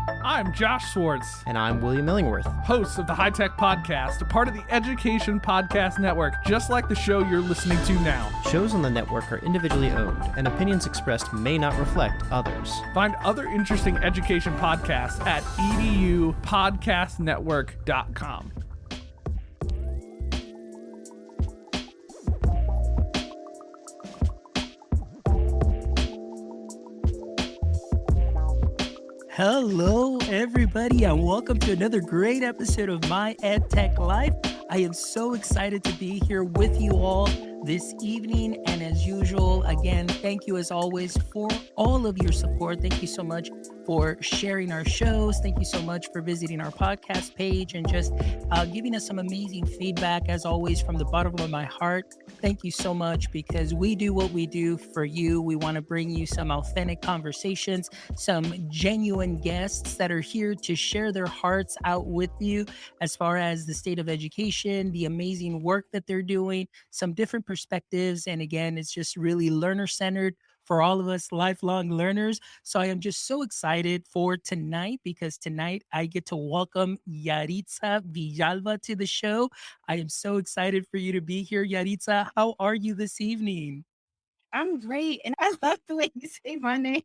I'm Josh Swartz, And I'm William Illingworth. host of the High Tech Podcast, a part of the Education Podcast Network, just like the show you're listening to now. Shows on the network are individually owned, and opinions expressed may not reflect others. Find other interesting education podcasts at edupodcastnetwork.com. Hello, everybody, and welcome to another great episode of My EdTech Life. I am so excited to be here with you all this evening. And as usual, again, thank you as always for all of your support. Thank you so much for sharing our shows. Thank you so much for visiting our podcast page and just giving us some amazing feedback, as always, from the bottom of my heart. Thank you so much, because we do what we do for you. We want to bring you some authentic conversations, some genuine guests that are here to share their hearts out with you as far as the state of education, the amazing work that they're doing, some different perspectives. And again, it's just really learner-centered for all of us lifelong learners. So I am just so excited for tonight, because tonight I get to welcome Yaritza Villalba to the show. I am so excited for you to be here, Yaritza. How are you this evening? I'm great, and I love the way you say my name.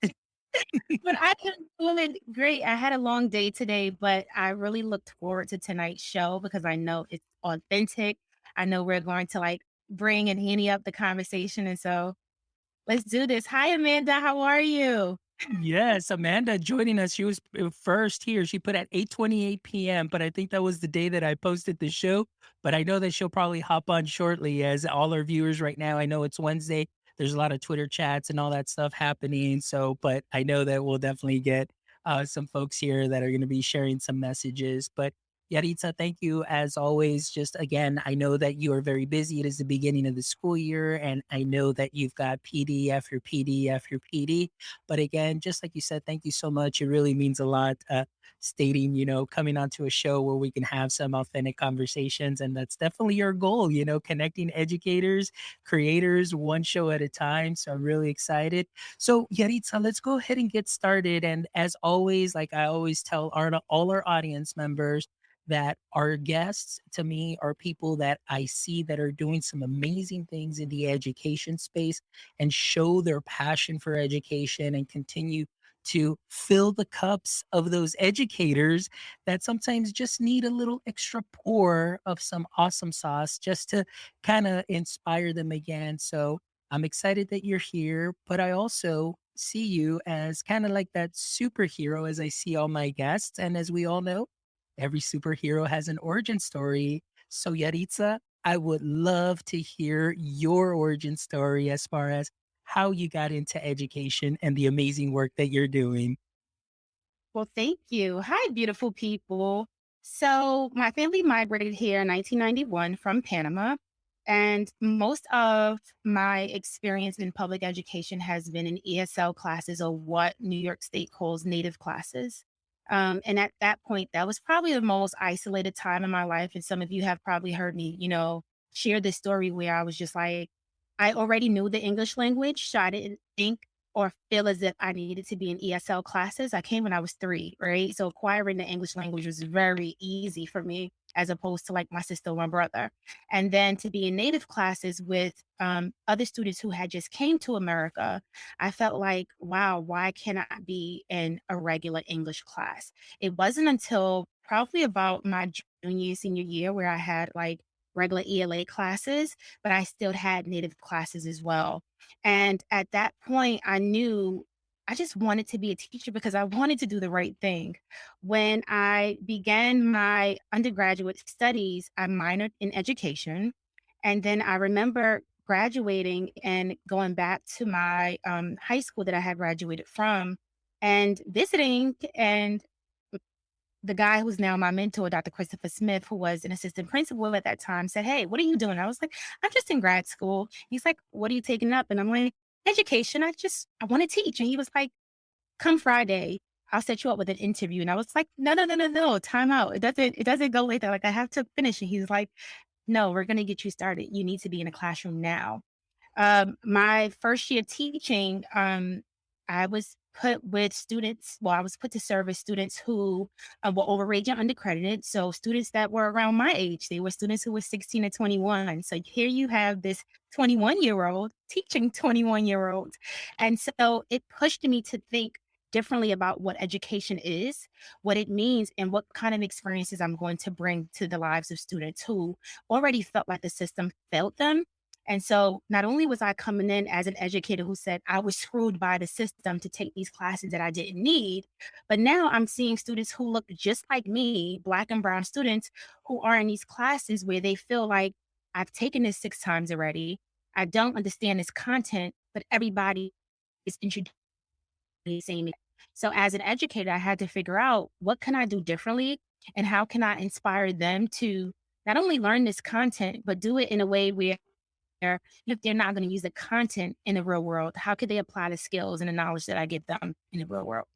But I am feeling great. I had a long day today, but I really looked forward to tonight's show because I know it's authentic. I know we're going to bring and henny up the conversation, and so let's do this. Hi, Amanda. How are you? Yes, Amanda joining us. She was first here. She put at 8:28 p.m., but I think that was the day that I posted the show. But I know that she'll probably hop on shortly, as all our viewers right now. I know it's Wednesday. There's a lot of Twitter chats and all that stuff happening. So, but I know that we'll definitely get some folks here that are going to be sharing some messages. But Yaritza, thank you as always. Just again, I know that you are very busy. It is the beginning of the school year, and I know that you've got PD after PD after PD. But again, just like you said, thank you so much. It really means a lot, stating, coming onto a show where we can have some authentic conversations. And that's definitely your goal, connecting educators, creators, one show at a time. So I'm really excited. So Yaritza, let's go ahead and get started. And as always, like I always tell all our audience members, that our guests to me are people that I see that are doing some amazing things in the education space and show their passion for education and continue to fill the cups of those educators that sometimes just need a little extra pour of some awesome sauce just to kind of inspire them again. So I'm excited that you're here, but I also see you as kind of like that superhero as I see all my guests. And as we all know, every superhero has an origin story. So, Yaritza, I would love to hear your origin story as far as how you got into education and the amazing work that you're doing. Well, thank you. Hi, beautiful people. So, my family migrated here in 1991 from Panama, and most of my experience in public education has been in ESL classes, or what New York State calls native classes. And at that point, that was probably the most isolated time in my life. And some of you have probably heard me, share this story where I was just like, I already knew the English language, so I didn't think or feel as if I needed to be in ESL classes. I came when I was 3, right? So acquiring the English language was very easy for me, as opposed to my sister or my brother. And then to be in native classes with other students who had just came to America, I felt like, wow, why can't I be in a regular English class? It wasn't until probably about my junior, senior year where I had regular ELA classes, but I still had native classes as well. And at that point, I knew I just wanted to be a teacher because I wanted to do the right thing. When I began my undergraduate studies, I minored in education. And then I remember graduating and going back to my high school that I had graduated from and visiting. And the guy who's now my mentor, Dr. Christopher Smith, who was an assistant principal at that time, said, "Hey, what are you doing?" I was like, "I'm just in grad school." He's like, "What are you taking up?" And I'm like, "Education. I want to teach." And he was like, "Come Friday, I'll set you up with an interview." And I was like, "No, no, no, no, no, time out. It doesn't go like that. Like, I have to finish." And he's like, "No, we're going to get you started. You need to be in a classroom now." My first year teaching, I was put with students, well, I was put to serve with students who were overage and undercredited. So students that were around my age, they were students who were 16 to 21. So here you have this 21-year-old teaching 21-year-olds. And so it pushed me to think differently about what education is, what it means, and what kind of experiences I'm going to bring to the lives of students who already felt like the system failed them. And so not only was I coming in as an educator who said I was screwed by the system to take these classes that I didn't need, but now I'm seeing students who look just like me, Black and brown students who are in these classes where they feel like I've taken this 6 times already. I don't understand this content, but everybody is introducing it. So as an educator, I had to figure out what can I do differently and how can I inspire them to not only learn this content, but do it in a way where if they're not going to use the content in the real world, how could they apply the skills and the knowledge that I give them in the real world?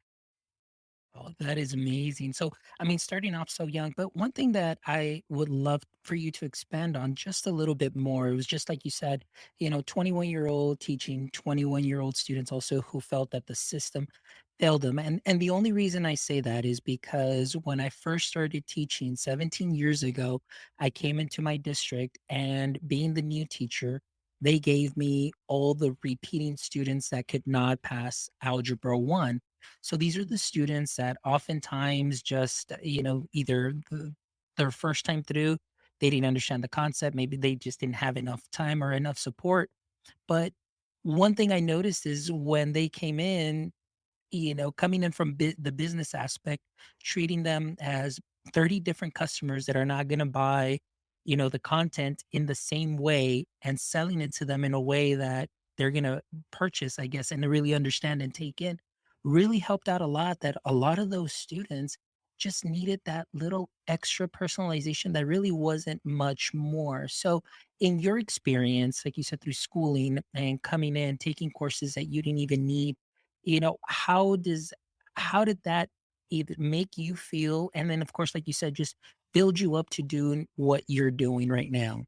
Oh, that is amazing. So, I mean, starting off so young, but one thing that I would love for you to expand on just a little bit more, it was just like you said, 21-year-old teaching 21-year-old students also who felt that the system failed them. And the only reason I say that is because when I first started teaching 17 years ago, I came into my district and being the new teacher, they gave me all the repeating students that could not pass Algebra 1. So these are the students that oftentimes just, either their first time through, they didn't understand the concept. Maybe they just didn't have enough time or enough support. But one thing I noticed is when they came in, coming in from the business aspect, treating them as 30 different customers that are not going to buy, the content in the same way and selling it to them in a way that they're going to purchase, I guess, and to really understand and take in really helped out a lot. That a lot of those students just needed that little extra personalization that really wasn't much more. So, in your experience, like you said, through schooling and coming in, taking courses that you didn't even need, how did that either make you feel, and then, of course, like you said, just build you up to doing what you're doing right now?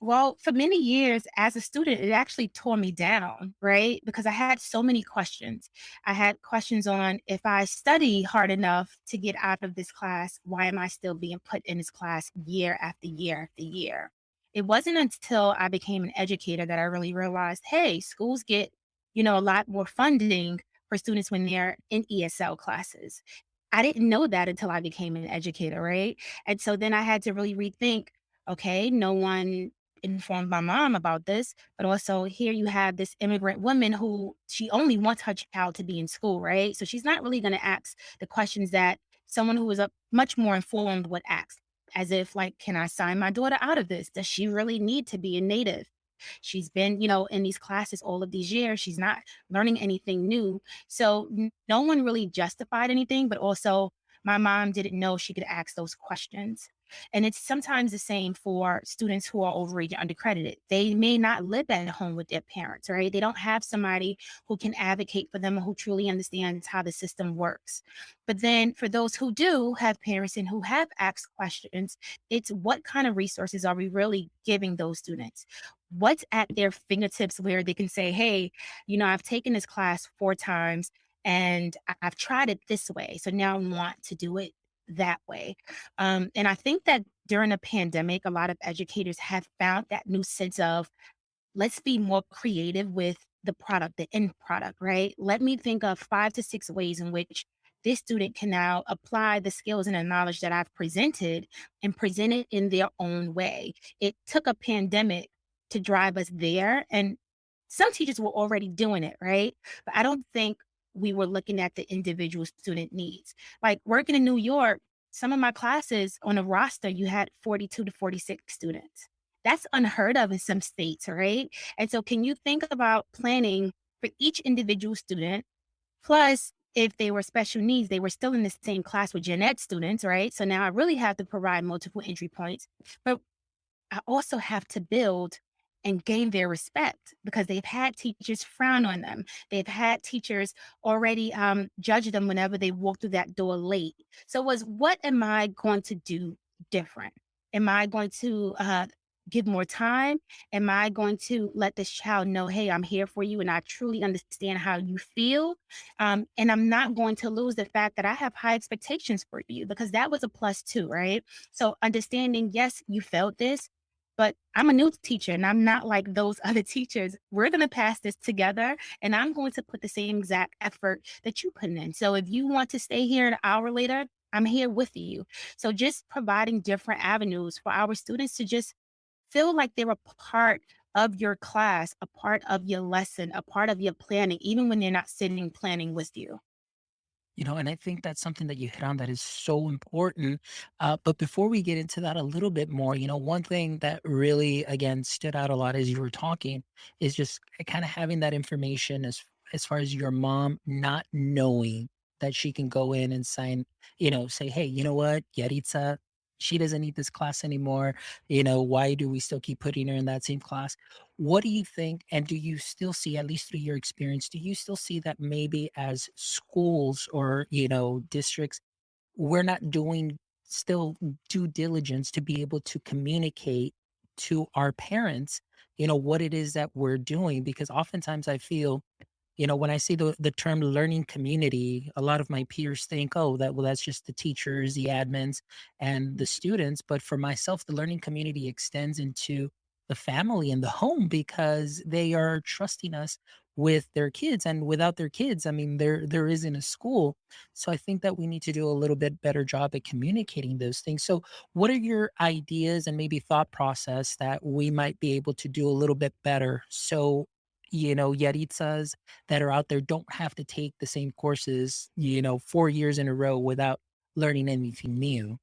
Well, for many years as a student, it actually tore me down, right? Because I had so many questions. I had questions on if I study hard enough to get out of this class, why am I still being put in this class year after year after year? It wasn't until I became an educator that I really realized, hey, schools get, a lot more funding for students when they're in ESL classes. I didn't know that until I became an educator, right? And so then I had to really rethink, okay, no one informed my mom about this, but also here you have this immigrant woman who she only wants her child to be in school, right? So she's not really going to ask the questions that someone who is much more informed would ask, as if like, can I sign my daughter out of this? Does she really need to be a native? She's been, in these classes all of these years. She's not learning anything new. So no one really justified anything, but also my mom didn't know she could ask those questions. And it's sometimes the same for students who are overage and undercredited. They may not live at home with their parents, right? They don't have somebody who can advocate for them or who truly understands how the system works. But then for those who do have parents and who have asked questions, it's what kind of resources are we really giving those students? What's at their fingertips where they can say, hey, I've taken this class 4 times and I've tried it this way. So now I want to do it that way. And I think that during the pandemic, a lot of educators have found that new sense of let's be more creative with the product, the end product, right? Let me think of 5 to 6 ways in which this student can now apply the skills and the knowledge that I've presented and present it in their own way. It took a pandemic to drive us there. And some teachers were already doing it, right? But I don't think we were looking at the individual student needs. Like working in New York, some of my classes on a roster, you had 42 to 46 students. That's unheard of in some states, right? And so, can you think about planning for each individual student? Plus, if they were special needs, they were still in the same class with gen ed students, right? So now I really have to provide multiple entry points. But I also have to build and gain their respect because they've had teachers frown on them. They've had teachers already judge them whenever they walk through that door late. So, was what am I going to do different? Am I going to give more time? Am I going to let this child know, hey, I'm here for you and I truly understand how you feel? And I'm not going to lose the fact that I have high expectations for you because that was a plus too, right? So understanding, yes, you felt this, but I'm a new teacher and I'm not like those other teachers. We're going to pass this together and I'm going to put the same exact effort that you put in. So if you want to stay here an hour later, I'm here with you. So just providing different avenues for our students to just feel like they're a part of your class, a part of your lesson, a part of your planning, even when they're not sitting planning with you. And I think that's something that you hit on that is so important. But before we get into that a little bit more, one thing that really, again, stood out a lot as you were talking is just kind of having that information as far as your mom not knowing that she can go in and sign, say, hey, you know what, Yaritza, she doesn't need this class anymore. Why do we still keep putting her in that same class? What do you think? And do you still see, at least through your experience, do you still see that maybe as schools or, districts, we're not doing still due diligence to be able to communicate to our parents, what it is that we're doing? Because oftentimes I feel, when I see the term learning community, a lot of my peers think, oh, that's just the teachers, the admins, and the students. But for myself, the learning community extends into the family and the home because they are trusting us with their kids. And without their kids, I mean, there isn't a school. So I think that we need to do a little bit better job at communicating those things. So what are your ideas and maybe thought process that we might be able to do a little bit better? So Yaritzas that are out there don't have to take the same courses, 4 years in a row without learning anything new.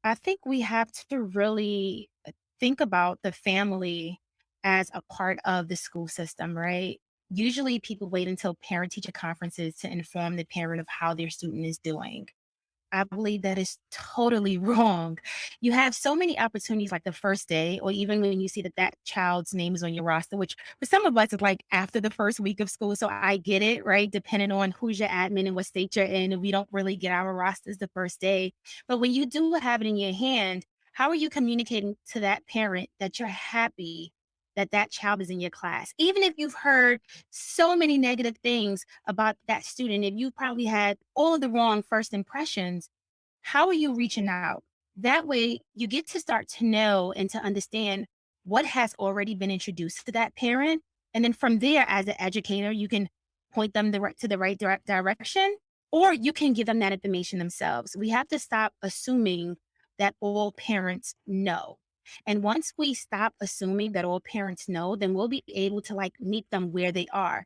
I think we have to really think about the family as a part of the school system, right? Usually people wait until parent teacher conferences to inform the parent of how their student is doing. I believe that is totally wrong. You have so many opportunities like the first day, or even when you see that that child's name is on your roster, which for some of us is like after the first week of school. So I get it, right? Depending on who's your admin and what state you're in, and we don't really get our rosters the first day. But when you do have it in your hand, how are you communicating to that parent that you're happy that that child is in your class? Even if you've heard so many negative things about that student, if you probably had all of the wrong first impressions, how are you reaching out? That way, you get to start to know and to understand what has already been introduced to that parent. And then from there, as an educator, you can point them to the right direct direction, or you can give them that information themselves. We have to stop assuming that all parents know. And once we stop assuming that all parents know, then we'll be able to like meet them where they are.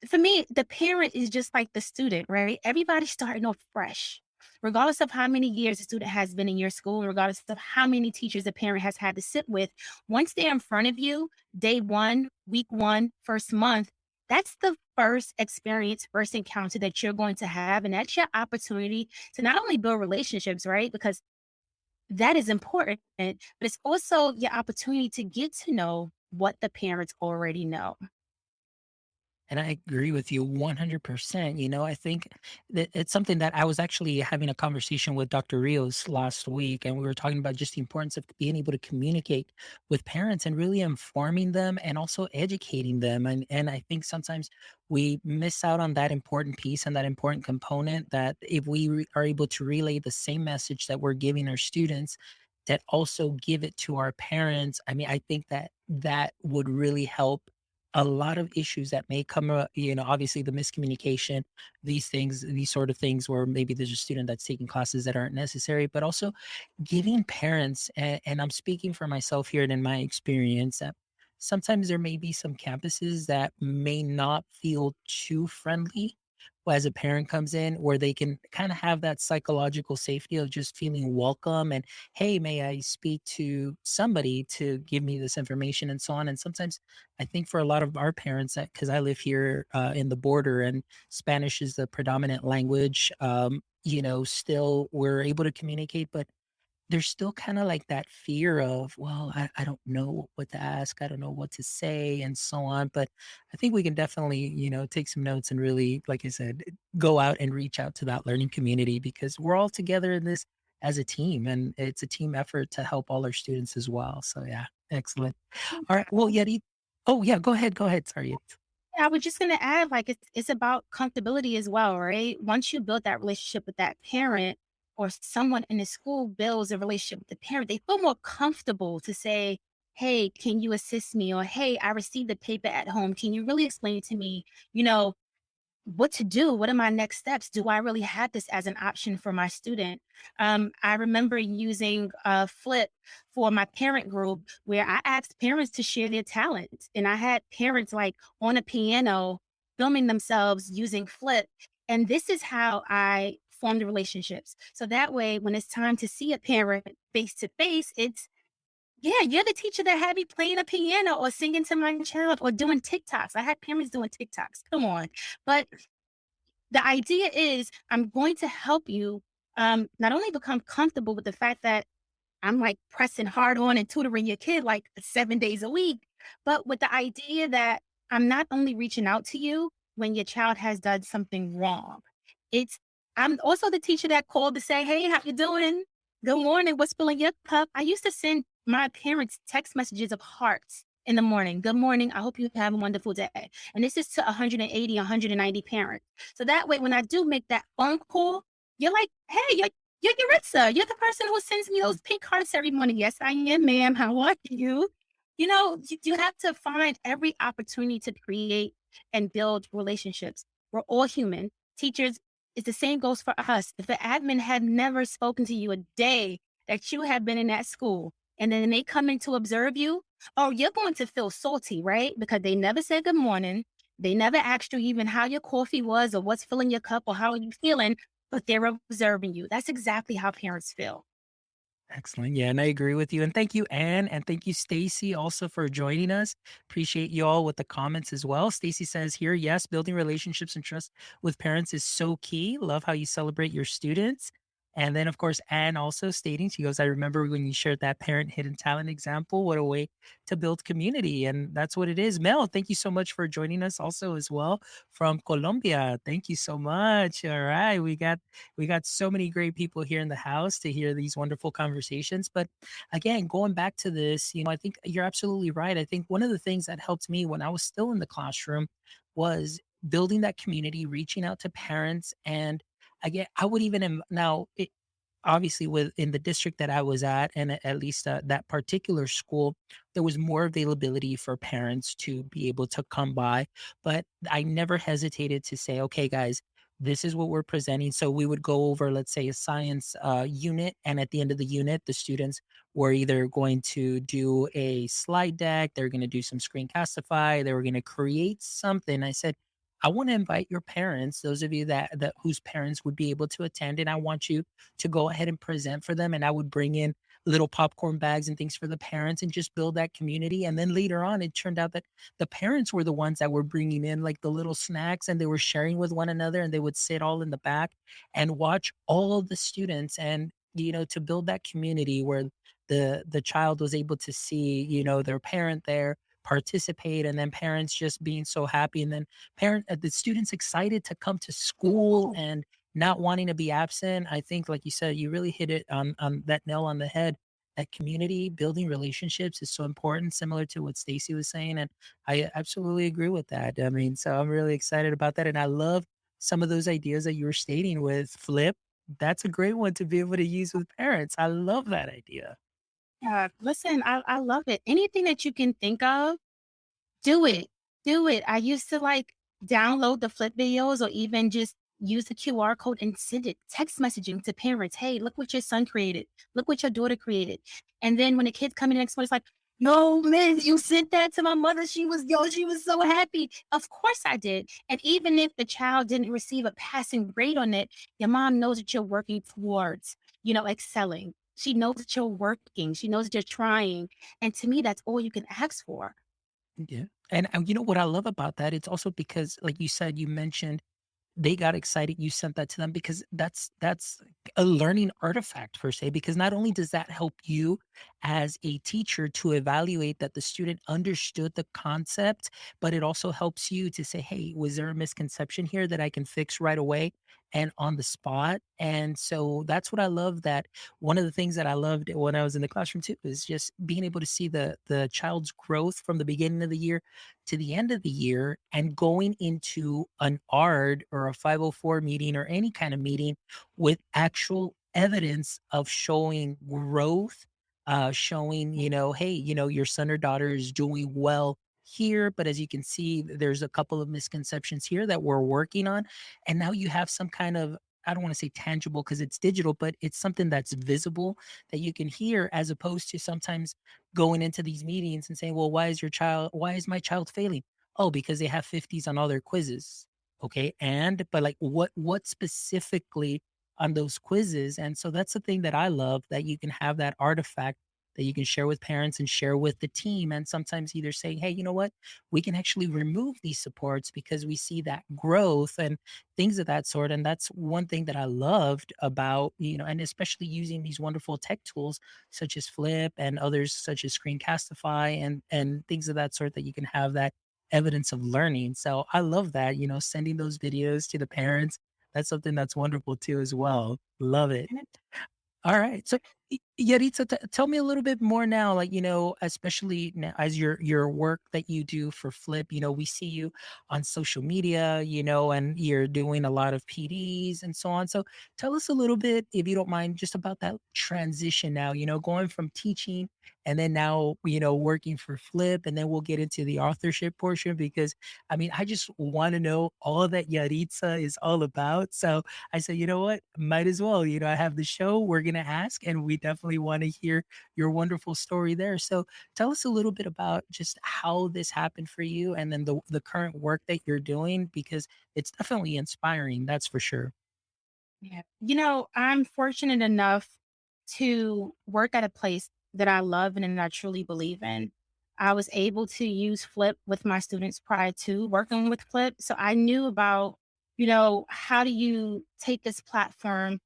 For me, the parent is just like the student, right? Everybody's starting off fresh. Regardless of how many years a student has been in your school, regardless of how many teachers the parent has had to sit with, once they're in front of you, day one, week one, first month, that's the first experience, first encounter that you're going to have. And that's your opportunity to not only build relationships, right? Because that is important, but it's also your opportunity to get to know what the parents already know. And I agree with you 100%. I think that it's something that I was actually having a conversation with Dr. Rios last week, and we were talking about just the importance of being able to communicate with parents and really informing them and also educating them. And I think sometimes we miss out on that important piece and that important component that if we are able to relay the same message that we're giving our students, that also give it to our parents. I mean, I think that that would really help a lot of issues that may come up, obviously the miscommunication, these sort of things where maybe there's a student that's taking classes that aren't necessary, but also giving parents, and I'm speaking for myself here and in my experience, that sometimes there may be some campuses that may not feel too friendly as a parent comes in, where they can kind of have that psychological safety of just feeling welcome and, hey, may I speak to somebody to give me this information and so on. And sometimes I think for a lot of our parents, that because I live here in the border and Spanish is the predominant language, still we're able to communicate, but there's still kind of like that fear of, well, I don't know what to ask. I don't know what to say and so on. But I think we can definitely, take some notes and really, like I said, go out and reach out to that learning community because we're all together in this. as a team, and it's a team effort to help all our students as well. So yeah, excellent. All right. Well, Yeti. Oh yeah, go ahead. Go ahead. Sorry. Yeah, I was just gonna add, like, it's about comfortability as well, right? Once you build that relationship with that parent or someone in the school builds a relationship with the parent, they feel more comfortable to say, "Hey, can you assist me?" Or, "Hey, I received the paper at home. Can you really explain to me, you know, what to do? What are my next steps? Do I really have this as an option for my student?" I remember using Flip for my parent group where I asked parents to share their talent. And I had parents like on a piano filming themselves using Flip. And this is how I formed the relationships. So that way, when it's time to see a parent face to face, it's, yeah, you're the teacher that had me playing a piano or singing to my child or doing TikToks. I had parents doing TikToks. Come on. But the idea is I'm going to help you not only become comfortable with the fact that I'm like pressing hard on and tutoring your kid like 7 days a week, but with the idea that I'm not only reaching out to you when your child has done something wrong. It's I'm also the teacher that called to say, "Hey, how you doing? Good morning. What's filling your cup?" I used to send my parents text messages of hearts in the morning. "Good morning. I hope you have a wonderful day." And this is to 180, 190 parents. So that way, when I do make that phone call, you're like, "Hey, you're Yaritza. You're the person who sends me those pink hearts every morning." "Yes, I am, ma'am. How are you?" You have to find every opportunity to create and build relationships. We're all human. Teachers, it's the same goes for us. If the admin had never spoken to you a day that you have been in that school, and then they come in to observe you, oh, you're going to feel salty, right? Because they never said good morning. They never asked you even how your coffee was or what's filling your cup or how are you feeling, but they're observing you. That's exactly how parents feel. Excellent. Yeah, and I agree with you. And thank you, Anne, and thank you, Stacy, also for joining us. Appreciate you all with the comments as well. Stacy says here, yes, building relationships and trust with parents is so key. Love how you celebrate your students. And then, of course, Anne also stating, she goes, I remember when you shared that parent hidden talent example. What a way to build community. And that's what it is. Mel, thank you so much for joining us also as well from Colombia. Thank you so much. All right. We got so many great people here in the house to hear these wonderful conversations. But again, going back to this, I think you're absolutely right. I think one of the things that helped me when I was still in the classroom was building that community, reaching out to parents. And again, I would even now obviously within the district that I was at, and at least that particular school, there was more availability for parents to be able to come by. But I never hesitated to say, okay, guys, this is what we're presenting. So we would go over, let's say, a science unit. And at the end of the unit, the students were either going to do a slide deck, they're going to do some screencastify, they were going to create something. I said, I want to invite your parents, those of you that whose parents would be able to attend, and I want you to go ahead and present for them. And I would bring in little popcorn bags and things for the parents and just build that community. And then later on, it turned out that the parents were the ones that were bringing in like the little snacks and they were sharing with one another, and they would sit all in the back and watch all of the students, and to build that community where the child was able to see their parent there participate, and then parents just being so happy, and then the students excited to come to school and not wanting to be absent. I think, like you said, you really hit it on that nail on the head. That community building relationships is so important, similar to what Stacy was saying. And I absolutely agree with that. I mean, so I'm really excited about that. And I love some of those ideas that you were stating with Flip. That's a great one to be able to use with parents. I love that idea. Yeah, listen, I love it. Anything that you can think of, do it. Do it. I used to like download the flip videos or even just use the QR code and send it text messaging to parents. "Hey, look what your son created. Look what your daughter created." And then when the kids come in the next one, it's like, "No, man, you sent that to my mother. She was so happy." Of course I did. And even if the child didn't receive a passing grade on it, your mom knows that you're working towards, excelling. She knows that you're working. She knows that you're trying. And to me, that's all you can ask for. Yeah. And you know what I love about that? It's also because, like you said, you mentioned they got excited you sent that to them, because that's a learning artifact per se, because not only does that help you as a teacher to evaluate that the student understood the concept, but it also helps you to say, hey, was there a misconception here that I can fix right away and on the spot? And so that's what I love. That one of the things that I loved when I was in the classroom too is just being able to see the child's growth from the beginning of the year to the end of the year, and going into an ARD or a 504 meeting or any kind of meeting with actual evidence of showing growth, showing, hey, your son or daughter is doing well here, but as you can see, there's a couple of misconceptions here that we're working on. And now you have some kind of, I don't want to say tangible because it's digital, but it's something that's visible that you can hear, as opposed to sometimes going into these meetings and saying, well, why is my child failing? Oh, because they have 50s on all their quizzes. Okay. But like, what specifically on those quizzes? And so that's the thing that I love, that you can have that artifact that you can share with parents and share with the team. And sometimes either say, hey, you know what, we can actually remove these supports because we see that growth and things of that sort. And that's one thing that I loved about, and especially using these wonderful tech tools such as Flip and others such as Screencastify and things of that sort, that you can have that evidence of learning. So I love that, sending those videos to the parents. That's something that's wonderful too as well. Love it. All right. So, Yaritza, tell me a little bit more now, like, especially now as your work that you do for Flip, we see you on social media, and you're doing a lot of PDs and so on. So tell us a little bit, if you don't mind, just about that transition now, going from teaching and then now, working for Flip, and then we'll get into the authorship portion, because I mean, I just want to know all that Yaritza is all about. So I said, you know what? Might as well. I have the show. We're going to ask, and we definitely want to hear your wonderful story there. So tell us a little bit about just how this happened for you, and then the current work that you're doing, because it's definitely inspiring. That's for sure. Yeah. I'm fortunate enough to work at a place that I love and that I truly believe in. I was able to use Flip with my students prior to working with Flip. So I knew about, how do you take this platform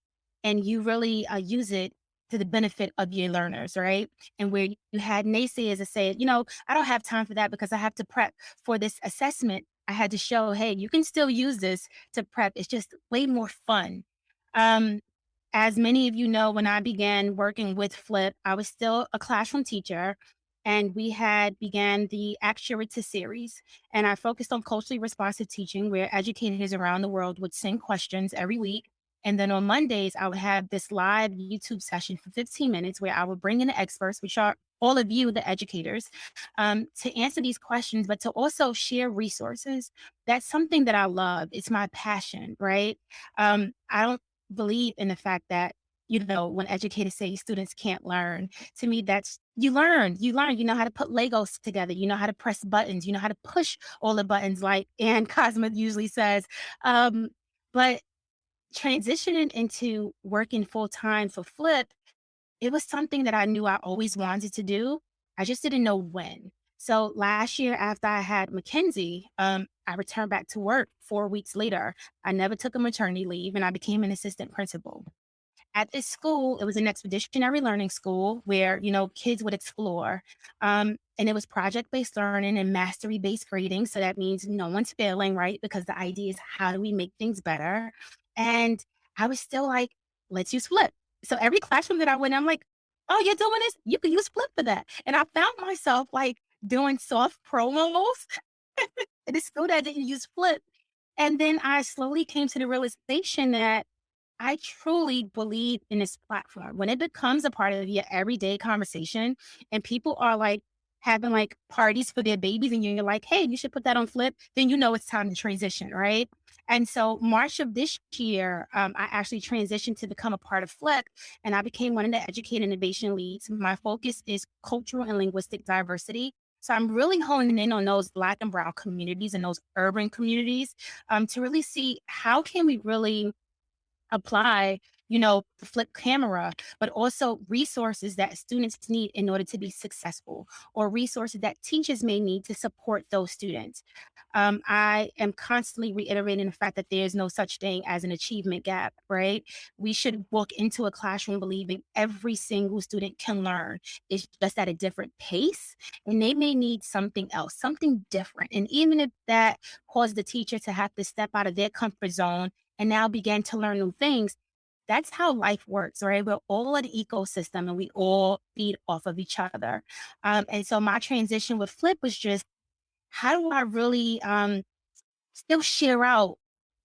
and you really use it to the benefit of your learners, right? And where you had naysayers that said, I don't have time for that because I have to prep for this assessment. I had to show, hey, you can still use this to prep. It's just way more fun. um, as many of you know, when I began working with Flip, I was still a classroom teacher, and we had began the Yaritza series. And I focused on culturally responsive teaching, where educators around the world would send questions every week. And then on Mondays, I would have this live YouTube session for 15 minutes where I would bring in the experts, which are all of you, the educators, to answer these questions, but to also share resources. That's something that I love. It's my passion, right? I don't believe in the fact that, when educators say students can't learn. To me, that's you know how to put Legos together, you know how to press buttons, you know how to push all the buttons, like Ann Cosma usually says. Um, but transitioning into working full time for Flip, it was something that I knew I always wanted to do. I just didn't know when. So last year, after I had McKenzie, I returned back to work 4 weeks later. I never took a maternity leave, and I became an assistant principal. At this school, it was an expeditionary learning school where, kids would explore. And it was project-based learning and mastery-based grading. So that means no one's failing, right? Because the idea is, how do we make things better? And I was still like, let's use Flip. So every classroom that I went, I'm like, oh, you're doing this? You can use Flip for that. And I found myself like doing soft promos in a school that didn't use Flip. And then I slowly came to the realization that I truly believe in this platform. When it becomes a part of your everyday conversation and people are like having like parties for their babies, and you're like, hey, you should put that on Flip, then it's time to transition, right? And so March of this year, I actually transitioned to become a part of Flip, and I became one of the Educator Innovation Leads. My focus is cultural and linguistic diversity. So I'm really honing in on those Black and Brown communities and those urban communities, to really see how can we really apply, the flip camera, but also resources that students need in order to be successful, or resources that teachers may need to support those students. I am constantly reiterating the fact that there's no such thing as an achievement gap, right? We should walk into a classroom believing every single student can learn. It's just at a different pace, and they may need something else, something different. And even if that caused the teacher to have to step out of their comfort zone and now begin to learn new things, that's how life works, right? We're all an ecosystem and we all feed off of each other. And so my transition with Flip was just, how do I really still share out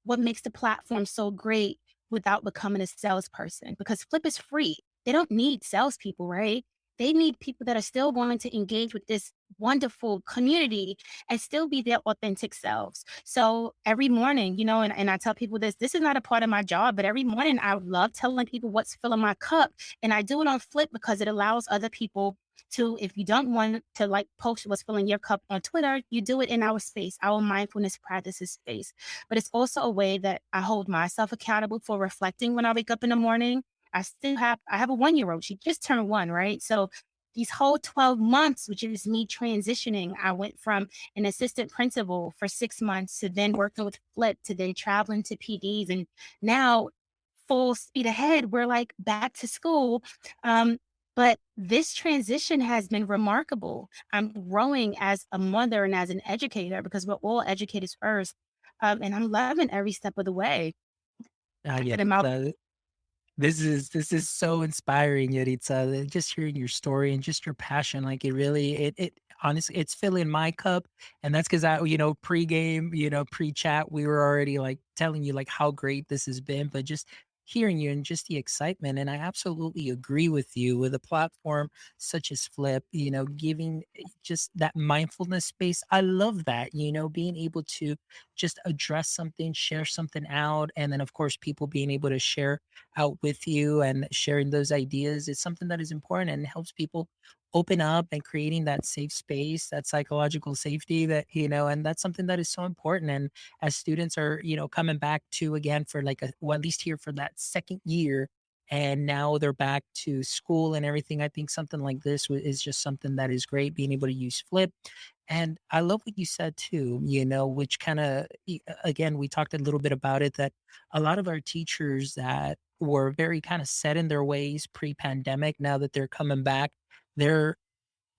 what makes the platform so great without becoming a salesperson? Because Flip is free. They don't need salespeople, right? They need people that are still going to engage with this wonderful community and still be their authentic selves. So every morning, and I tell people this is not a part of my job, but every morning I love telling people what's filling my cup. And I do it on Flip because it allows other people to, if you don't want to like post what's filling your cup on Twitter, you do it in our space, our mindfulness practices space. But it's also a way that I hold myself accountable for reflecting when I wake up in the morning. I have a 1 year old. She just turned one, right? So these whole 12 months, which is me transitioning, I went from an assistant principal for 6 months to then working with Flip to then traveling to PDs. And now full speed ahead, we're like back to school. But this transition has been remarkable. I'm growing as a mother and as an educator because we're all educators first. And I'm loving every step of the way. Yeah. And I'm out. This is so inspiring, Yaritza. Just hearing your story and just your passion, like it really, it honestly, it's filling my cup, and that's because pre-game, pre-chat, we were already like telling you like how great this has been, but just hearing you and just the excitement, and I absolutely agree with you with a platform such as Flip, giving just that mindfulness space. I love that, being able to just address something, share something out, and then of course people being able to share out with you and sharing those ideas is something that is important and helps people open up and creating that safe space, that psychological safety that, and that's something that is so important. And as students are, coming back to again for like well, at least here for that second year, and now they're back to school and everything. I think something like this is just something that is great, being able to use Flip. And I love what you said too, which kind of, again, we talked a little bit about it, that a lot of our teachers that were very kind of set in their ways pre-pandemic, now that they're coming back, they're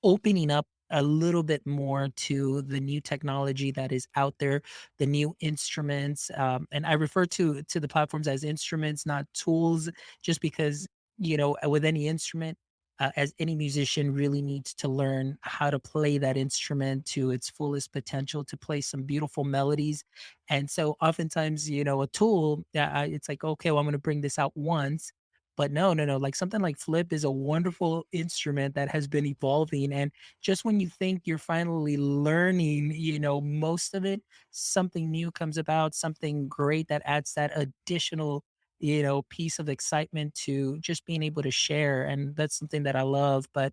opening up a little bit more to the new technology that is out there, the new instruments. And I refer to the platforms as instruments, not tools, just because, with any instrument, as any musician really needs to learn how to play that instrument to its fullest potential, to play some beautiful melodies. And so oftentimes, a tool, it's like, okay, well, I'm going to bring this out once. But no, no, no. Like something like Flip is a wonderful instrument that has been evolving. And just when you think you're finally learning, most of it, something new comes about, something great that adds that additional, piece of excitement to just being able to share. And that's something that I love. But,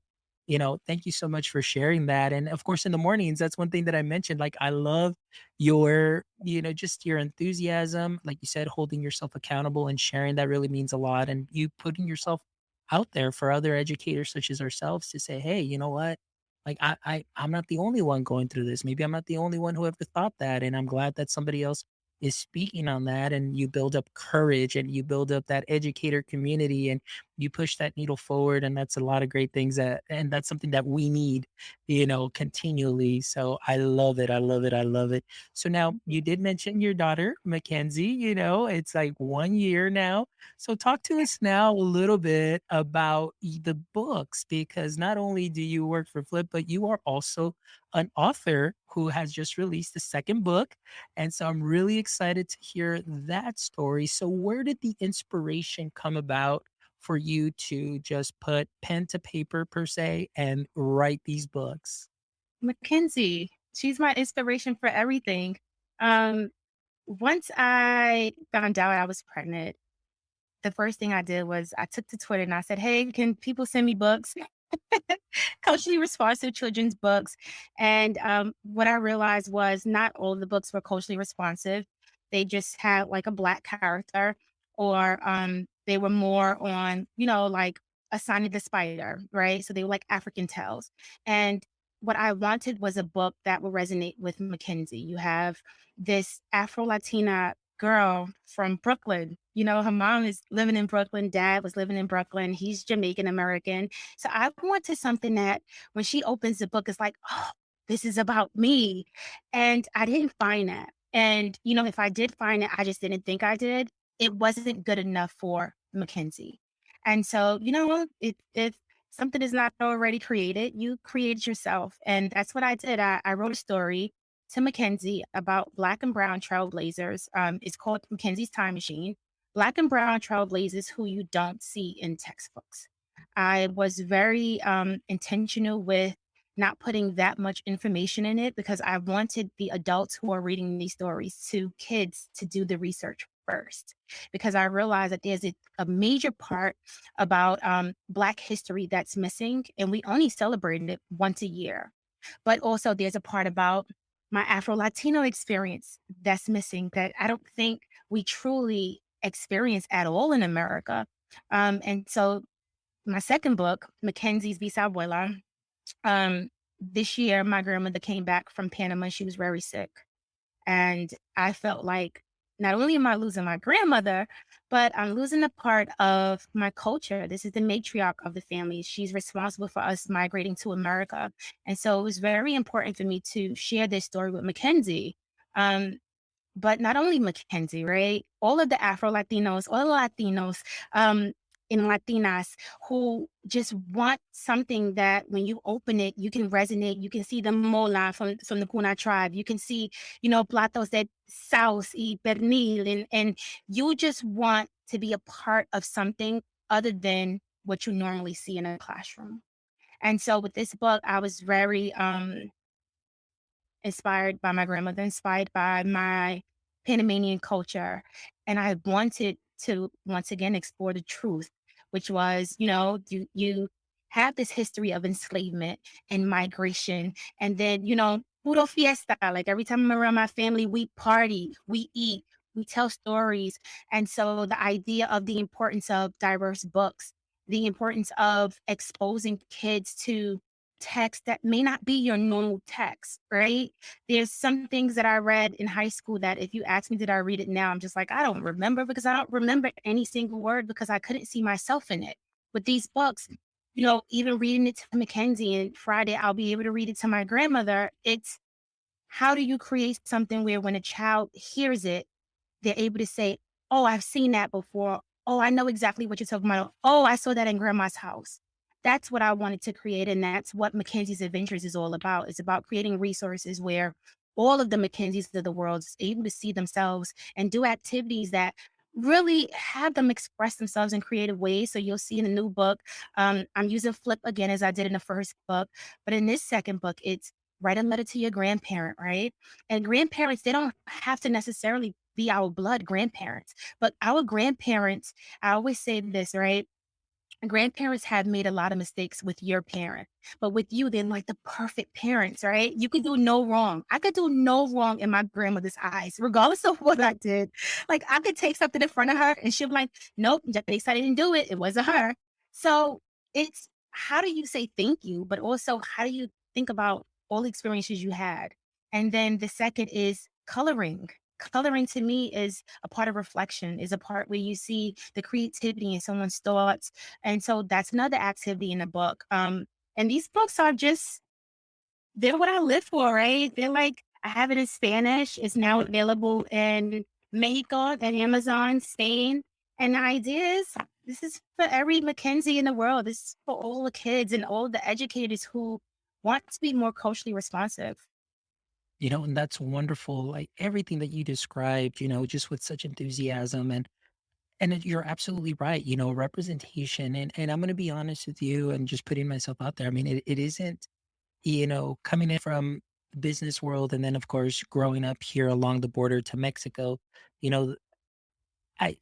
thank you so much for sharing that. And of course, in the mornings, that's one thing that I mentioned. Like, I love your, just your enthusiasm. Like you said, holding yourself accountable and sharing, that really means a lot. And you putting yourself out there for other educators such as ourselves to say, hey, you know what? Like I'm not the only one going through this. Maybe I'm not the only one who ever thought that. And I'm glad that somebody else is speaking on that, and you build up courage and you build up that educator community and you push that needle forward. And that's a lot of great things and that's something that we need, continually. So I love it. I love it. I love it. So now you did mention your daughter, McKenzie, it's like 1 year now. So talk to us now a little bit about the books, because not only do you work for Flip, but you are also an author who has just released the second book. And so I'm really excited to hear that story. So where did the inspiration come about for you to just put pen to paper per se and write these books? McKenzie, she's my inspiration for everything. Um, Once I found out I was pregnant, the first thing I did was I took to Twitter and I said, "Hey, can people send me books?" Culturally responsive children's books. And what I realized was not all of the books were culturally responsive. They just had like a Black character or They were more on, like a sign of the spider, right? So they were like African tales. And what I wanted was a book that would resonate with McKenzie. You have this Afro Latina girl from Brooklyn. Her mom is living in Brooklyn, dad was living in Brooklyn. He's Jamaican American. So I wanted something that when she opens the book, it's like, oh, this is about me. And I didn't find that. And, if I did find it, I just didn't think I did. It wasn't good enough for McKenzie. And so, if something is not already created, you create it yourself. And that's what I did. I wrote a story to McKenzie about Black and Brown trailblazers. It's called McKenzie's Time Machine. Black and Brown trailblazers who you don't see in textbooks. I was very intentional with not putting that much information in it because I wanted the adults who are reading these stories to kids to do the research first. Because I realized that there's a major part about Black history that's missing, and we only celebrated it once a year. But also, there's a part about my Afro Latino experience that's missing that I don't think we truly experience at all in America. And so, my second book, Mackenzie's Bisabuela, this year, my grandmother came back from Panama. She was very sick. And I felt like not only am I losing my grandmother, but I'm losing a part of my culture. This is the matriarch of the family. She's responsible for us migrating to America. And so it was very important for me to share this story with Mackenzie. Um, but not only McKenzie, right? All of the Afro Latinos, all the Latinos, and Latinas who just want something that when you open it, you can resonate. You can see the mola from the Puna tribe. You can see, platos that saus y pernil, and you just want to be a part of something other than what you normally see in a classroom. And so with this book, I was very inspired by my grandmother, inspired by my Panamanian culture. And I wanted to once again explore the truth, which was, you have this history of enslavement and migration. And then, puro fiesta. Like every time I'm around my family, we party, we eat, we tell stories. And so the idea of the importance of diverse books, the importance of exposing kids to text that may not be your normal text, right? There's some things that I read in high school that if you ask me, did I read it now? I'm just like, I don't remember because I don't remember any single word because I couldn't see myself in it. With these books, even reading it to Mackenzie and Friday, I'll be able to read it to my grandmother. It's how do you create something where when a child hears it, they're able to say, "Oh, I've seen that before. Oh, I know exactly what you're talking about. Oh, I saw that in grandma's house." That's what I wanted to create, and that's what Mackenzie's Adventures is all about. It's about creating resources where all of the Mackenzies of the world is able to see themselves and do activities that really have them express themselves in creative ways. So you'll see in the new book, I'm using flip again as I did in the first book, but in this second book, it's write a letter to your grandparent, right? And grandparents, they don't have to necessarily be our blood grandparents, but our grandparents, I always say this, right? Grandparents have made a lot of mistakes with your parent, but with you, they're like the perfect parents, right? You could do no wrong. I could do no wrong in my grandmother's eyes, regardless of what I did. Like I could take something in front of her and she'll be like, nope, just because I didn't do it. It wasn't her. So it's how do you say thank you, but also how do you think about all the experiences you had? And then the second is coloring. Coloring to me is a part of reflection, is a part where you see the creativity in someone's thoughts, and so that's another activity in the book. And these books are just, they're what I live for, right? They're like, I have it in Spanish. It's now available in Mexico and Amazon, Spain. And the idea is this is for every Mackenzie in the world. This is for all the kids and all the educators who want to be more culturally responsive. And that's wonderful. Like everything that you described, just with such enthusiasm and you're absolutely right. Representation and I'm going to be honest with you and just putting myself out there. I mean, it isn't, coming in from the business world and then of course growing up here along the border to Mexico, you know,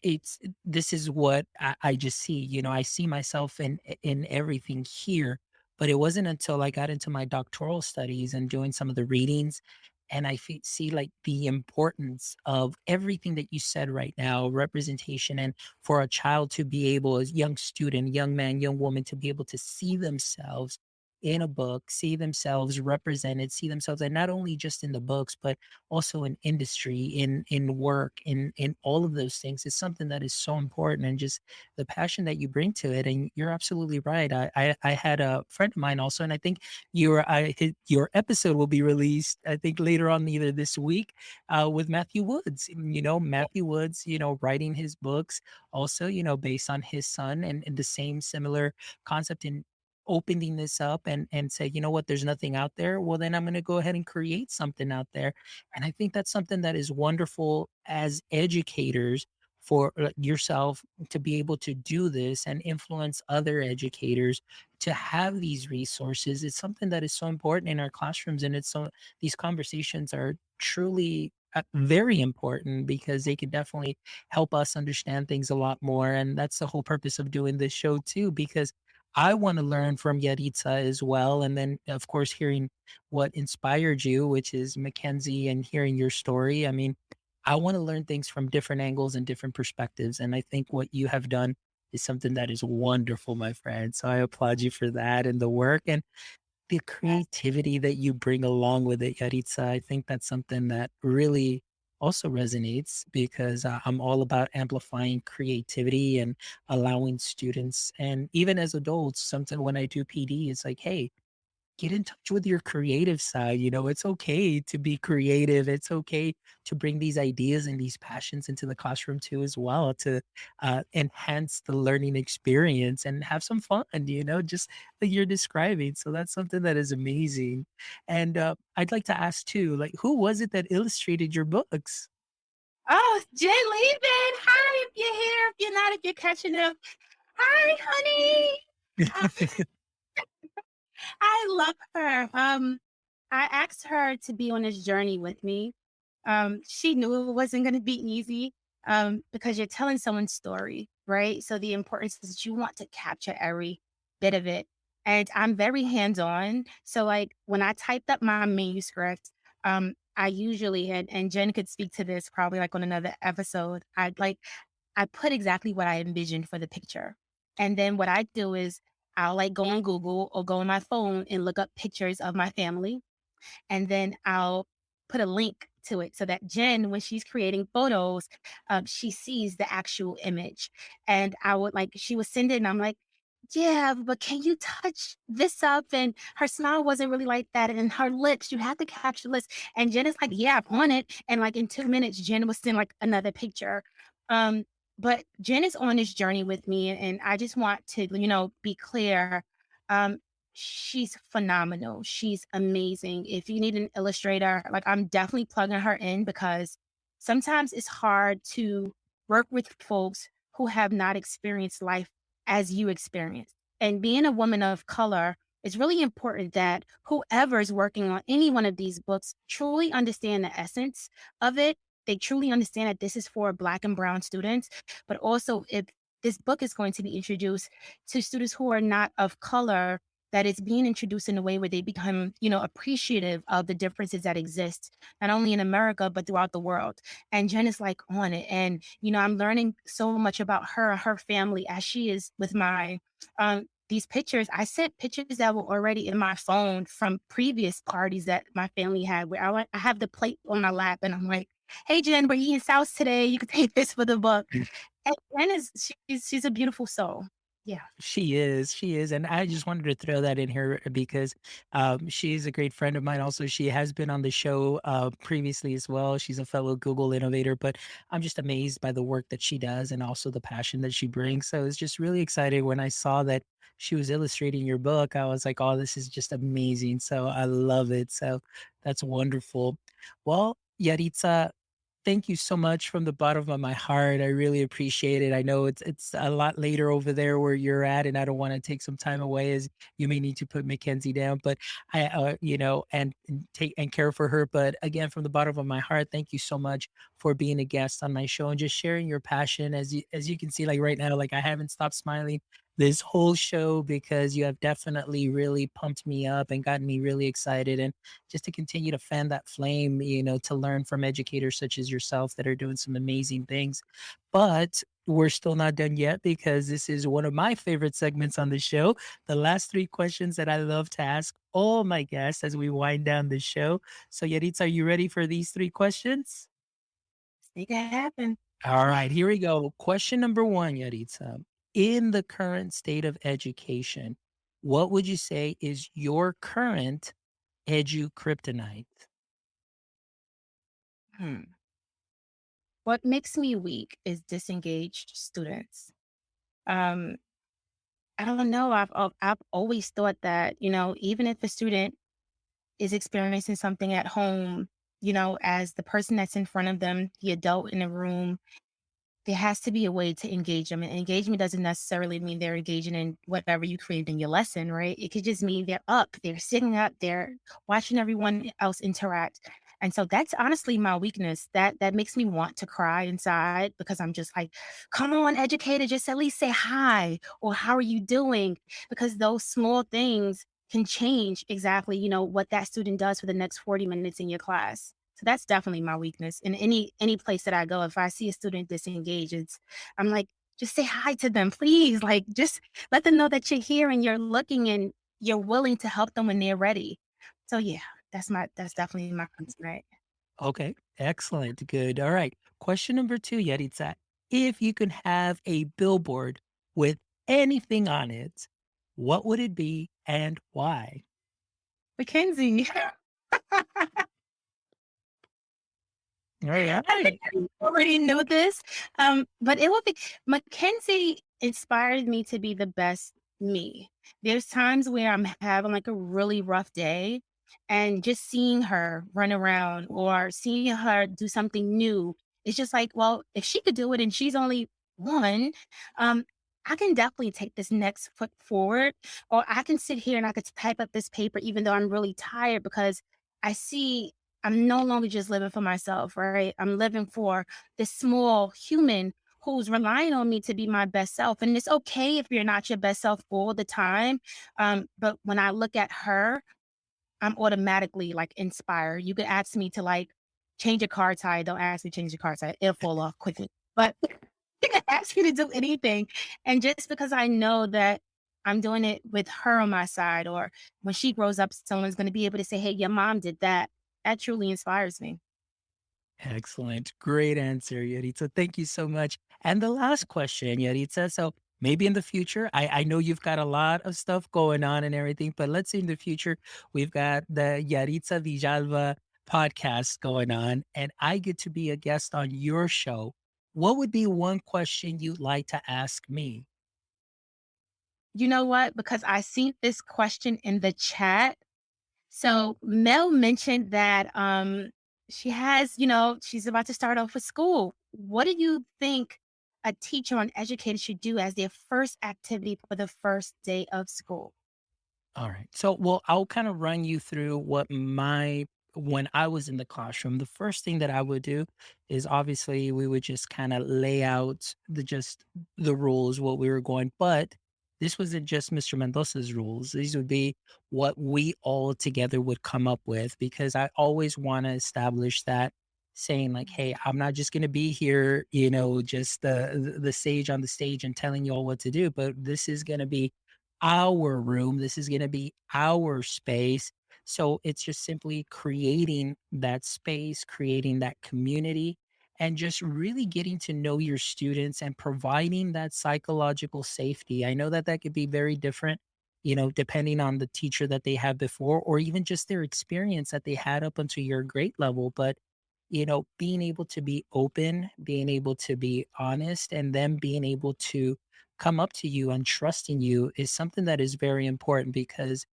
it's this is what I just see. I see myself in everything here. But it wasn't until I got into my doctoral studies and doing some of the readings And see like the importance of everything that you said right now, representation, and for a child to be able, as young student, young man, young woman, to be able to see themselves in a book, see themselves represented, see themselves, and not only just in the books, but also in industry, in work, in all of those things is something that is so important, and just the passion that you bring to it. And you're absolutely right. I had a friend of mine also, and I think your episode will be released, I think later on, either this week, with Matthew Woods. Matthew Woods, writing his books also, based on his son, and the same similar concept in opening this up, and say, you know what, there's nothing out there. Well, then I'm going to go ahead and create something out there. And I think that's something that is wonderful as educators for yourself to be able to do this and influence other educators to have these resources. It's something that is so important in our classrooms, and these conversations are truly very important, because they can definitely help us understand things a lot more. And that's the whole purpose of doing this show too, because I want to learn from Yaritza as well. And then, of course, hearing what inspired you, which is McKenzie, and hearing your story. I mean, I want to learn things from different angles and different perspectives. And I think what you have done is something that is wonderful, my friend. So I applaud you for that, and the work and the creativity that you bring along with it, Yaritza. I think that's something that really also resonates, because I'm all about amplifying creativity and allowing students, and even as adults, something when I do PD, it's like, hey, get in touch with your creative side. It's okay to be creative. It's okay to bring these ideas and these passions into the classroom too, as well, to enhance the learning experience and have some fun, just like you're describing. So that's something that is amazing. And I'd like to ask too, like, who was it that illustrated your books? Oh, Jen Leben. Hi, if you're here. If you're not, if you're catching up. Hi, honey. Uh, I love her. I asked her to be on this journey with me. She knew it wasn't going to be easy, because you're telling someone's story, right? So the importance is that you want to capture every bit of it. And I'm very hands on. So, like, when I typed up my manuscript, I usually, and Jen could speak to this probably like on another episode, I put exactly what I envisioned for the picture. And then what I do is I'll like go on Google or go on my phone and look up pictures of my family, and then I'll put a link to it so that Jen, when she's creating photos, she sees the actual image. And I would like, she would send it, and I'm like, yeah, but can you touch this up? And her smile wasn't really like that. And her lips, you have to capture lips. And Jen is like, yeah, I want it. And like in 2 minutes, Jen was send like another picture. Um, but Jen is on this journey with me. And I just want to, be clear. Um, She's phenomenal. She's amazing. If you need an illustrator, like, I'm definitely plugging her in, because sometimes it's hard to work with folks who have not experienced life as you experience. And being a woman of color, it's really important that whoever is working on any one of these books truly understand the essence of it. They truly understand that this is for Black and Brown students, but also if this book is going to be introduced to students who are not of color, that it's being introduced in a way where they become, appreciative of the differences that exist, not only in America, but throughout the world. And Jen is like on it. And, I'm learning so much about her, her family, as she is with my, these pictures. I sent pictures that were already in my phone from previous parties that my family had, where I have the plate on my lap, and I'm like, hey, Jen, we're eating South today. You can take this for the book. And Jen she's a beautiful soul. Yeah. She is, and I just wanted to throw that in here because she's a great friend of mine. Also, she has been on the show previously as well. She's a fellow Google innovator, but I'm just amazed by the work that she does and also the passion that she brings. So it's just really exciting when I saw that she was illustrating your book. I was like, oh, this is just amazing. So I love it. So that's wonderful. Well, Yaritza, thank you so much from the bottom of my heart. I really appreciate it. I know it's a lot later over there where you're at, and I don't want to take some time away, as you may need to put McKenzie down, but and take and care for her. But again, from the bottom of my heart, thank you so much for being a guest on my show and just sharing your passion. As you can see, like right now, like I haven't stopped smiling this whole show because you have definitely really pumped me up and gotten me really excited. And just to continue to fan that flame, to learn from educators such as yourself that are doing some amazing things. But we're still not done yet because this is one of my favorite segments on the show. The last three questions that I love to ask all my guests as we wind down the show. So, Yaritza, are you ready for these three questions? Make it happen. All right, here we go. Question number one, Yaritza. In the current state of education, what would you say is your current edu kryptonite? Hmm. What makes me weak is disengaged students. Um, I don't know. I've always thought that, even if a student is experiencing something at home, as the person that's in front of them, the adult in the room, there has to be a way to engage them. And engagement doesn't necessarily mean they're engaging in whatever you created in your lesson, right? It could just mean they're up, they're sitting up, they're watching everyone else interact. And so that's honestly my weakness. That makes me want to cry inside because I'm just like, come on, educator, just at least say hi or how are you doing? Because those small things can change exactly, what that student does for the next 40 minutes in your class. So that's definitely my weakness. In any place that I go, if I see a student disengage, I'm like, just say hi to them, please. Like, just let them know that you're here and you're looking and you're willing to help them when they're ready. So yeah, that's definitely my concern. Okay, excellent. Good. All right. Question number two, Yaritza. If you could have a billboard with anything on it, what would it be and why? McKenzie. All right. I think I already know this. But it will be Mackenzie inspired me to be the best me. There's times where I'm having like a really rough day and just seeing her run around or seeing her do something new. It's just like, well, if she could do it and she's only one, um, I can definitely take this next foot forward. Or I can sit here and I could type up this paper even though I'm really tired because I see I'm no longer just living for myself, right? I'm living for this small human who's relying on me to be my best self. And it's okay if you're not your best self all the time. But when I look at her, I'm automatically like inspired. You could ask me to like change a car tire. Don't ask me to change the car tire. It'll fall off quickly. But you can ask me to do anything. And just because I know that I'm doing it with her on my side, or when she grows up, someone's going to be able to say, hey, your mom did that. That truly inspires me. Excellent. Great answer, Yaritza. Thank you so much. And the last question, Yaritza. So maybe in the future, I know you've got a lot of stuff going on and everything, but let's say in the future, we've got the Yaritza Villalba podcast going on, and I get to be a guest on your show. What would be one question you'd like to ask me? You know what? Because I seen this question in the chat. So Mel mentioned that she's about to start off with school. What do you think a teacher or an educator should do as their first activity for the first day of school? All right. So, well, I'll kind of run you through when I was in the classroom, the first thing that I would do is obviously we would just kind of lay out the rules, what we were going, but this wasn't just Mr. Mendoza's rules. These would be what we all together would come up with because I always want to establish that saying like, hey, I'm not just going to be here, just the sage on the stage and telling you all what to do, but this is going to be our room. This is going to be our space. So it's just simply creating that space, creating that community, and just really getting to know your students and providing that psychological safety. I know that that could be very different, depending on the teacher that they had before or even just their experience that they had up until your grade level. But being able to be open, being able to be honest, and then being able to come up to you and trusting you is something that is very important because,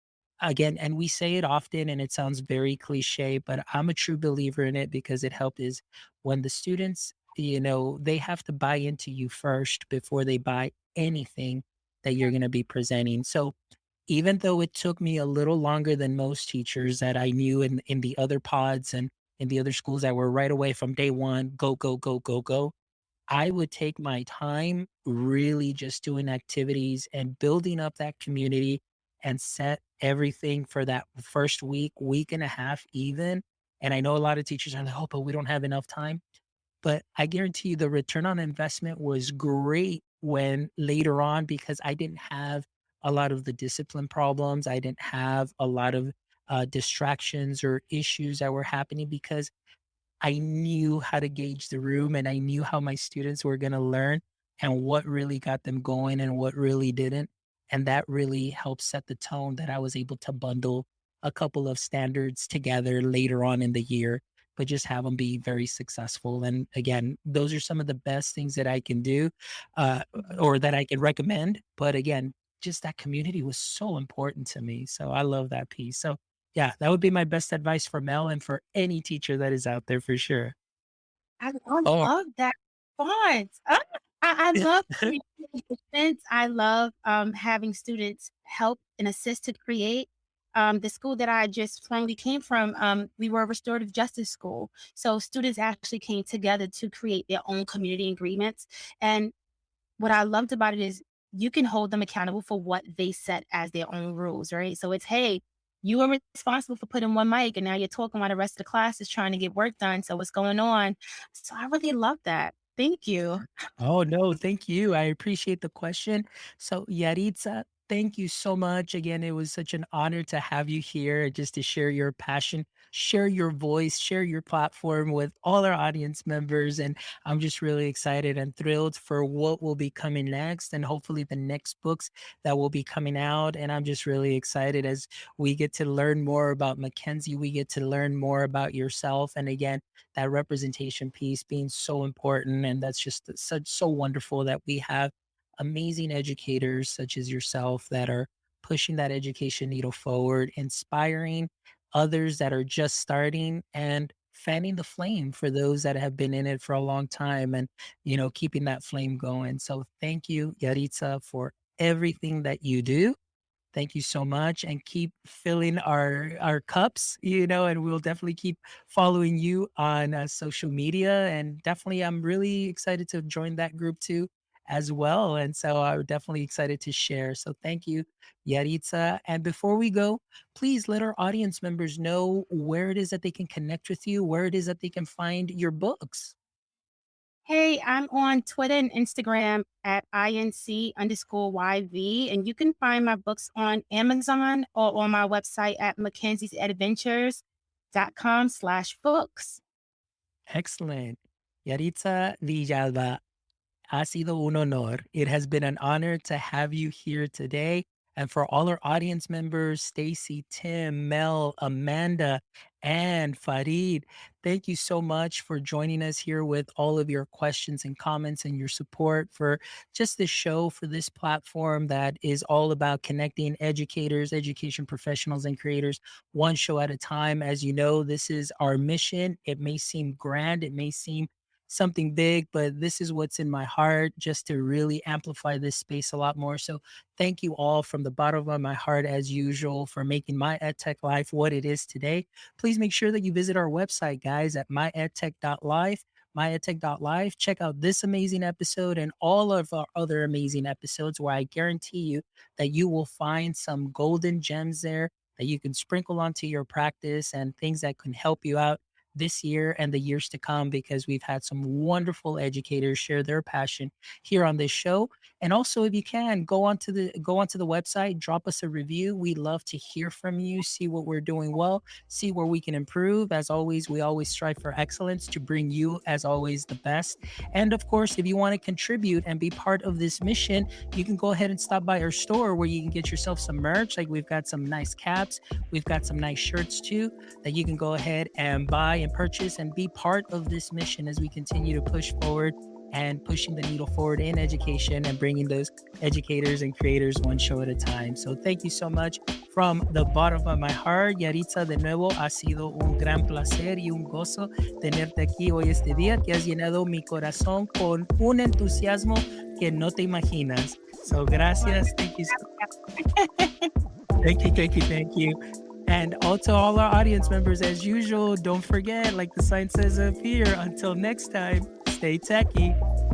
again, and we say it often and it sounds very cliche, but I'm a true believer in it because it helped is when the students, they have to buy into you first before they buy anything that you're going to be presenting. So, even though it took me a little longer than most teachers that I knew in the other pods and in the other schools that were right away from day one, go, go, go, go, go. I would take my time really just doing activities and building up that community and set everything for that first week, week and a half, even. And I know a lot of teachers are like, oh, but we don't have enough time. But I guarantee you the return on investment was great when later on, because I didn't have a lot of the discipline problems. I didn't have a lot of distractions or issues that were happening because I knew how to gauge the room and I knew how my students were going to learn and what really got them going and what really didn't. And that really helped set the tone that I was able to bundle a couple of standards together later on in the year, but just have them be very successful. And again, those are some of the best things that I can do uh, or that I can recommend. But again, just that community was so important to me. So I love that piece. So yeah, that would be my best advice for Mel and for any teacher that is out there for sure. I Oh, love that response. I love creating events. I love having students help and assist to create. The school that I just finally came from, we were a restorative justice school. So students actually came together to create their own community agreements. And what I loved about it is you can hold them accountable for what they set as their own rules, right? So it's, hey, you are responsible for putting one mic, and now you're talking while the rest of the class is trying to get work done. So what's going on? So I really love that. Thank you. oh, no, thank you. I appreciate the question. So, Yaritza, thank you so much. Again, it was such an honor to have you here just to share your passion, share your voice, share your platform with all our audience members. And I'm just really excited and thrilled for what will be coming next and hopefully the next books that will be coming out. And I'm just really excited as we get to learn more about McKenzie. We get to learn more about yourself. And again, that representation piece being so important. And that's just such so wonderful that we have amazing educators such as yourself that are pushing that education needle forward, inspiring others that are just starting and fanning the flame for those that have been in it for a long time and keeping that flame going. So thank you, Yaritza, for everything that you do. Thank you so much and keep filling our cups, and we'll definitely keep following you on social media. And definitely, I'm really excited to join that group too as well. And so I'm definitely excited to share. So thank you, Yaritza. And before we go, please let our audience members know where it is that they can connect with you, where it is that they can find your books. Hey, I'm on Twitter and Instagram at INC_YV, and you can find my books on Amazon or on my website at McKenzie'sadventures.com/books. Excellent. Yaritza Villalba. Ha sido un honor. It has been an honor to have you here today. And for all our audience members, Stacy, Tim, Mel, Amanda, and Farid, thank you so much for joining us here with all of your questions and comments and your support for just this show, for this platform that is all about connecting educators, education professionals, and creators one show at a time. As you know, this is our mission. It may seem grand, it may seem something big, but this is what's in my heart just to really amplify this space a lot more. So thank you all from the bottom of my heart, as usual, for making my EdTech life what it is today. Please make sure that you visit our website, guys, at myedtech.life. MyEdTech.life. Check out this amazing episode and all of our other amazing episodes where I guarantee you that you will find some golden gems there that you can sprinkle onto your practice and things that can help you out this year and the years to come, because we've had some wonderful educators share their passion here on this show. And also, if you can, go onto the website, drop us a review. We love to hear from you, see what we're doing well, see where we can improve. As always, we always strive for excellence to bring you, as always, the best. And of course, if you want to contribute and be part of this mission, you can go ahead and stop by our store where you can get yourself some merch. Like, we've got some nice caps, we've got some nice shirts too that you can go ahead and buy and purchase and be part of this mission as we continue to push forward and pushing the needle forward in education and bringing those educators and creators one show at a time. So thank you so much from the bottom of my heart. Yaritza, de nuevo, ha sido un gran placer y un gozo tenerte aquí hoy este día, que has llenado mi corazón con un entusiasmo que no te imaginas. So gracias. Thank you. Thank you. And also all our audience members, as usual, don't forget, like the sign says up here, until next time, stay techie.